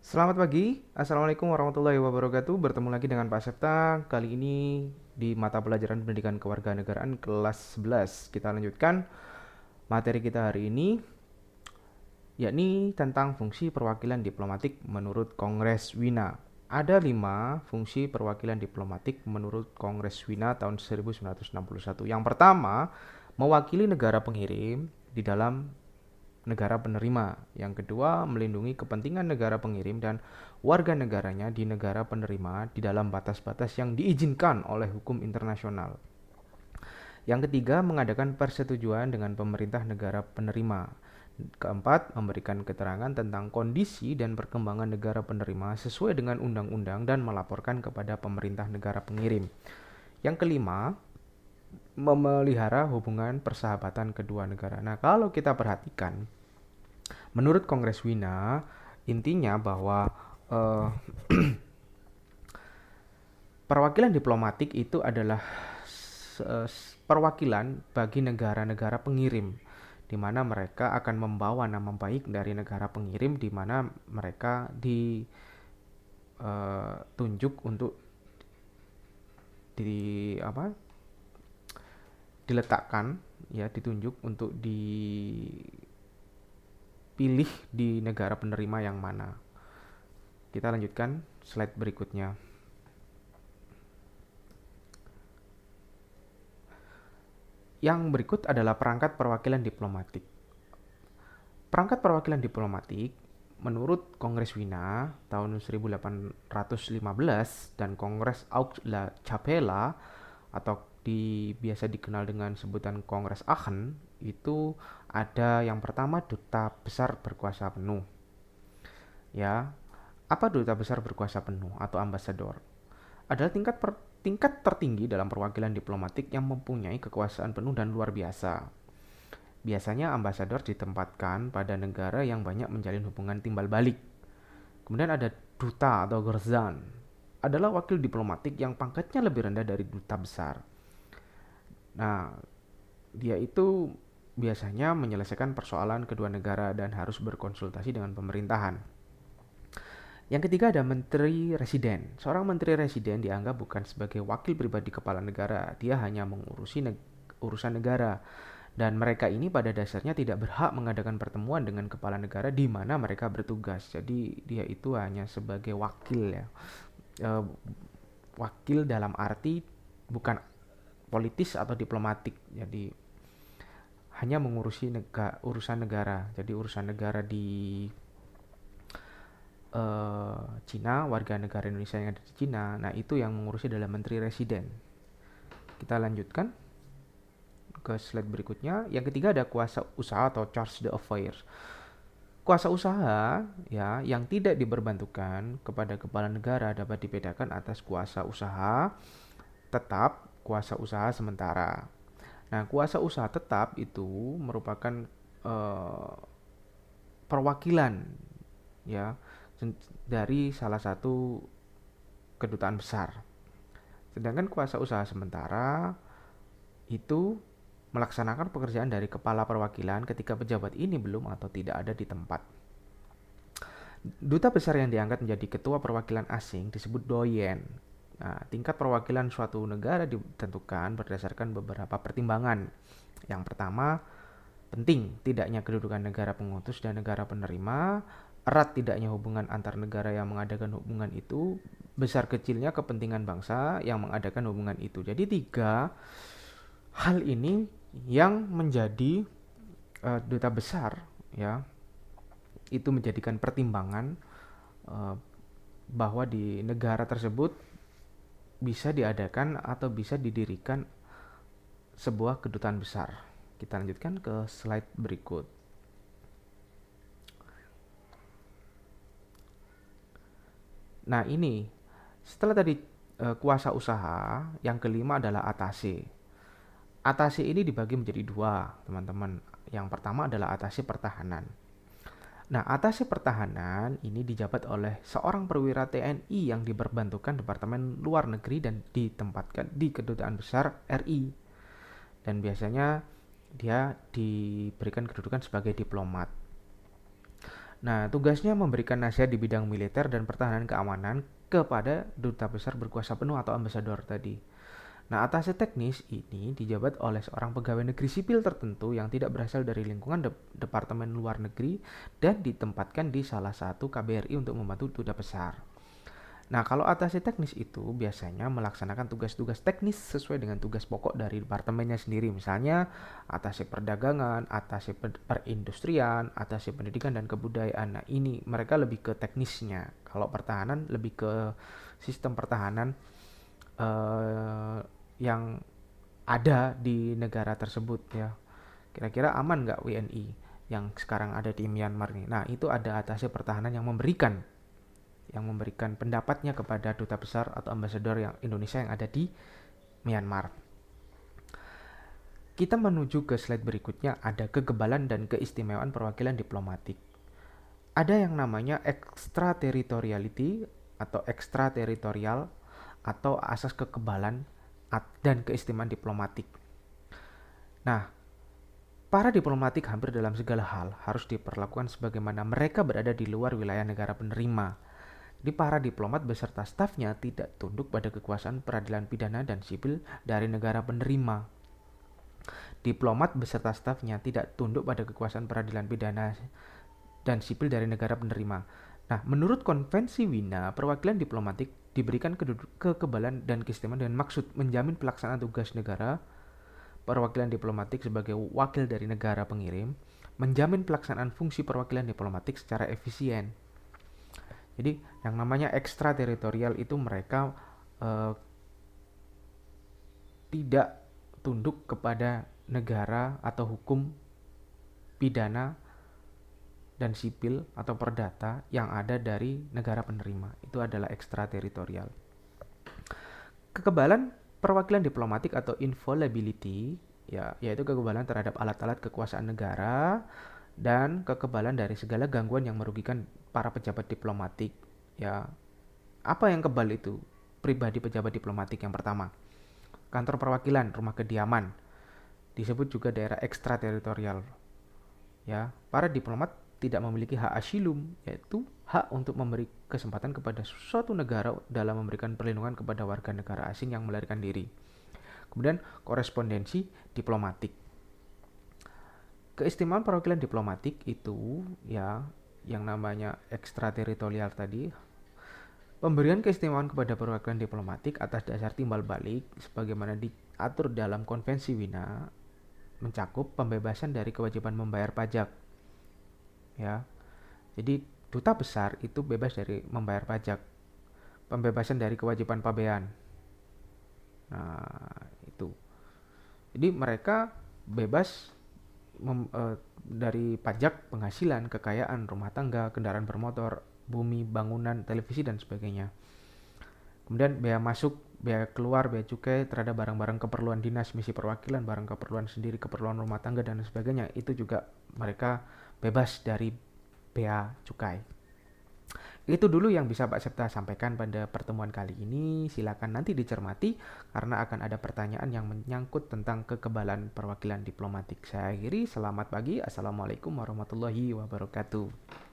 Selamat pagi, Assalamualaikum warahmatullahi wabarakatuh. Bertemu lagi dengan Pak Septa. Kali ini di mata pelajaran pendidikan kewarganegaraan kelas 11. Kita lanjutkan materi kita hari ini, yakni tentang fungsi perwakilan diplomatik menurut Kongres Wina. Ada 5 fungsi perwakilan diplomatik menurut Kongres Wina tahun 1961. Yang pertama, mewakili negara pengirim di dalam negara penerima. Yang kedua, melindungi kepentingan negara pengirim dan warga negaranya di negara penerima di dalam batas-batas yang diizinkan oleh hukum internasional. Yang ketiga, mengadakan persetujuan dengan pemerintah negara penerima. Keempat, memberikan keterangan tentang kondisi dan perkembangan negara penerima sesuai dengan undang-undang dan melaporkan kepada pemerintah negara pengirim. Yang kelima, memelihara hubungan persahabatan kedua negara. Nah, kalau kita perhatikan, menurut Kongres Wina, intinya bahwa eh, perwakilan diplomatik itu adalah perwakilan bagi negara-negara pengirim, di mana mereka akan membawa nama baik dari negara pengirim, di mana mereka ditunjuk untuk di apa diletakkan, ya, ditunjuk untuk dipilih di negara penerima yang mana. Kita lanjutkan slide berikutnya. Yang berikut adalah perangkat perwakilan diplomatik. Perangkat perwakilan diplomatik menurut Kongres Wina tahun 1815 dan Kongres Aix-la-Chapelle atau biasa dikenal dengan sebutan Kongres Aachen, itu ada yang pertama duta besar berkuasa penuh. Ya, apa duta besar berkuasa penuh atau ambasador? Adalah tingkat tertinggi dalam perwakilan diplomatik yang mempunyai kekuasaan penuh dan luar biasa. Biasanya ambasador ditempatkan pada negara yang banyak menjalin hubungan timbal balik. Kemudian ada duta atau gerzan, adalah wakil diplomatik yang pangkatnya lebih rendah dari duta besar. Nah, dia itu biasanya menyelesaikan persoalan kedua negara dan harus berkonsultasi dengan pemerintahan. Yang ketiga ada menteri residen. Seorang menteri residen dianggap bukan sebagai wakil pribadi kepala negara, dia hanya mengurusi urusan negara. Dan mereka ini pada dasarnya tidak berhak mengadakan pertemuan dengan kepala negara di mana mereka bertugas. Jadi dia itu hanya sebagai wakil, ya. E, Wakil dalam arti bukan politis atau diplomatik. Jadi hanya mengurusi urusan negara. Jadi urusan negara di Cina, warga negara Indonesia yang ada di Cina, nah itu yang mengurusi adalah menteri residen. Kita lanjutkan ke slide berikutnya. Yang ketiga ada kuasa usaha atau charge d'affaires. Kuasa usaha, ya, yang tidak diperbantukan kepada kepala negara dapat dibedakan atas kuasa usaha tetap, kuasa usaha sementara. Nah, kuasa usaha tetap itu merupakan eh, perwakilan, ya, dari salah satu kedutaan besar. Sedangkan kuasa usaha sementara itu melaksanakan pekerjaan dari kepala perwakilan ketika pejabat ini belum atau tidak ada di tempat. Duta besar yang diangkat menjadi ketua perwakilan asing disebut doyen. Nah, tingkat perwakilan suatu negara ditentukan berdasarkan beberapa pertimbangan. Yang pertama, penting tidaknya kedudukan negara pengutus dan negara penerima, erat tidaknya hubungan antar negara yang mengadakan hubungan itu, besar kecilnya kepentingan bangsa yang mengadakan hubungan itu. Jadi 3 hal ini yang menjadi duta besar, ya, itu menjadikan pertimbangan uh, bahwa di negara tersebut bisa diadakan atau bisa didirikan sebuah kedutaan besar. Kita lanjutkan ke slide berikut. Nah, ini setelah tadi kuasa usaha, yang kelima adalah atase. Atase ini dibagi menjadi 2, teman-teman. Yang pertama adalah atase pertahanan. Nah, atase pertahanan ini dijabat oleh seorang perwira TNI yang diperbantukan Departemen Luar Negeri dan ditempatkan di Kedutaan Besar RI. Dan biasanya dia diberikan kedudukan sebagai diplomat. Nah, tugasnya memberikan nasihat di bidang militer dan pertahanan keamanan kepada duta besar berkuasa penuh atau ambasador tadi. Nah, atase teknis ini dijabat oleh seorang pegawai negeri sipil tertentu yang tidak berasal dari lingkungan Departemen Luar Negeri dan ditempatkan di salah satu KBRI untuk membantu duta besar. Nah, kalau atase teknis itu biasanya melaksanakan tugas-tugas teknis sesuai dengan tugas pokok dari departemennya sendiri. Misalnya, atase perdagangan, atase perindustrian, atase pendidikan dan kebudayaan. Nah, ini mereka lebih ke teknisnya. Kalau pertahanan lebih ke sistem pertahanan eh, yang ada di negara tersebut ya. Kira-kira aman nggak WNI yang sekarang ada di Myanmar nih? Nah, itu ada atase pertahanan yang memberikan pendapatnya kepada duta besar atau ambasador yang Indonesia yang ada di Myanmar. Kita menuju ke slide berikutnya, ada kekebalan dan keistimewaan perwakilan diplomatik. Ada yang namanya extraterritoriality atau ekstrateritorial atau asas kekebalan dan keistimewaan diplomatik. Nah, para diplomatik hampir dalam segala hal harus diperlakukan sebagaimana mereka berada di luar wilayah negara penerima. Di para diplomat beserta stafnya tidak tunduk pada kekuasaan peradilan pidana dan sipil dari negara penerima. Diplomat beserta stafnya tidak tunduk pada kekuasaan peradilan pidana dan sipil dari negara penerima. Nah, menurut Konvensi Wina, perwakilan diplomatik diberikan kekebalan dan keistimewaan dengan maksud menjamin pelaksanaan tugas negara. Perwakilan diplomatik sebagai wakil dari negara pengirim menjamin pelaksanaan fungsi perwakilan diplomatik secara efisien. Jadi yang namanya ekstrateritorial itu mereka tidak tunduk kepada negara atau hukum pidana dan sipil atau perdata yang ada dari negara penerima. Itu adalah ekstrateritorial. Kekebalan perwakilan diplomatik atau inviolability ya, yaitu kekebalan terhadap alat-alat kekuasaan negara dan kekebalan dari segala gangguan yang merugikan para pejabat diplomatik. Ya, apa yang kebal itu? Pribadi pejabat diplomatik yang pertama. Kantor perwakilan, rumah kediaman. Disebut juga daerah ekstrateritorial. Ya, para diplomat tidak memiliki hak asilum, yaitu hak untuk memberi kesempatan kepada suatu negara dalam memberikan perlindungan kepada warga negara asing yang melarikan diri. Kemudian korespondensi diplomatik. Keistimewaan perwakilan diplomatik itu ya yang namanya ekstrateritorial tadi, pemberian keistimewaan kepada perwakilan diplomatik atas dasar timbal balik sebagaimana diatur dalam Konvensi Wina mencakup pembebasan dari kewajiban membayar pajak. Ya. Jadi duta besar itu bebas dari membayar pajak. Pembebasan dari kewajiban pabean. Nah, itu. Jadi mereka bebas dari pajak penghasilan, kekayaan, rumah tangga, kendaraan bermotor, bumi, bangunan, televisi, dan sebagainya. Kemudian bea masuk, bea keluar, bea cukai terhadap barang-barang keperluan dinas, misi perwakilan, barang keperluan sendiri, keperluan rumah tangga, dan sebagainya. Itu juga mereka bebas dari bea cukai. Itu dulu yang bisa Pak Septa sampaikan pada pertemuan kali ini. Silakan nanti dicermati karena akan ada pertanyaan yang menyangkut tentang kekebalan perwakilan diplomatik. Saya akhiri, selamat pagi. Assalamualaikum warahmatullahi wabarakatuh.